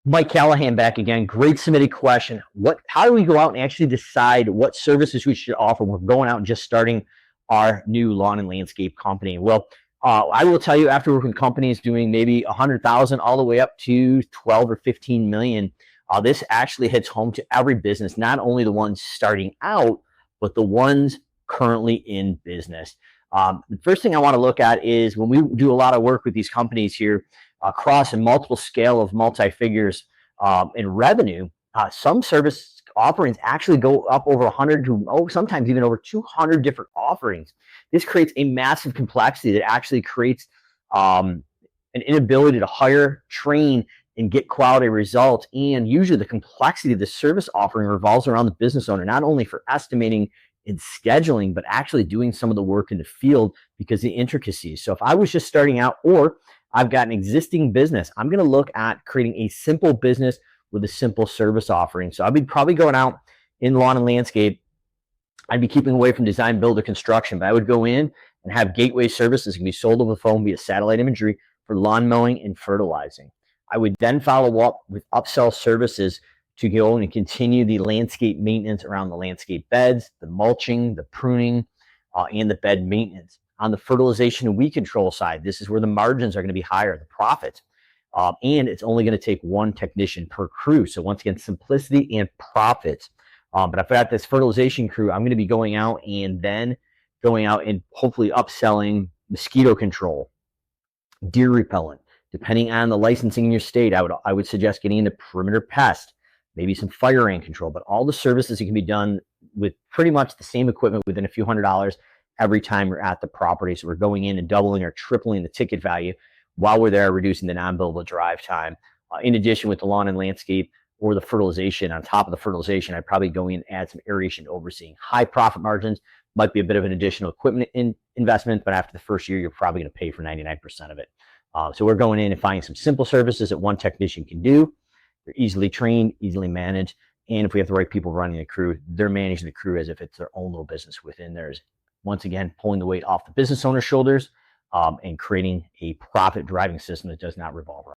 Mike Callahan back again. Great submitted question. How do we go out and actually decide what services we should offer when we're going out and just starting our new lawn and landscape company? Well, I will tell you, after working with companies doing maybe 100,000 all the way up to 12 or 15 million, this actually hits home to every business, not only the ones starting out, but the ones currently in business. The first thing I want to look at is when we do a lot of work with these companies here, across a multiple scale of multi-figures in revenue, some service offerings actually go up over 100 to sometimes even over 200 different offerings. This creates a massive complexity that actually creates an inability to hire, train, and get quality results. And usually the complexity of the service offering revolves around the business owner, not only for estimating and scheduling, but actually doing some of the work in the field because of the intricacies. So if I was just starting out, or I've got an existing business, I'm going to look at creating a simple business with a simple service offering. So I'd be probably going out in lawn and landscape. I'd be keeping away from design, build, or construction, but I would go in and have gateway services that can be sold over the phone via satellite imagery for lawn mowing and fertilizing. I would then follow up with upsell services to go and continue the landscape maintenance around the landscape beds, the mulching, the pruning, and the bed maintenance. On the fertilization and weed control side, this is where the margins are going to be higher, the profits. And it's only going to take one technician per crew. So once again, simplicity and profits. But if I got this fertilization crew, I'm going to be going out and hopefully upselling mosquito control, deer repellent. Depending on the licensing in your state, I would suggest getting into perimeter pest, maybe some fire ant control, but all the services that can be done with pretty much the same equipment within a few $100s every time we're at the property. So we're going in and doubling or tripling the ticket value while we're there, reducing the non-billable drive time. In addition, with the lawn and landscape or the fertilization, on top of the fertilization, I'd probably go in and add some aeration overseeing. High profit margins, might be a bit of an additional equipment investment, but after the first year, you're probably going to pay for 99% of it. So we're going in and finding some simple services that one technician can do. They're easily trained, easily managed, and if we have the right people running the crew, they're managing the crew as if it's their own little business within theirs. Once again, pulling the weight off the business owner's shoulders and creating a profit driving system that does not revolve around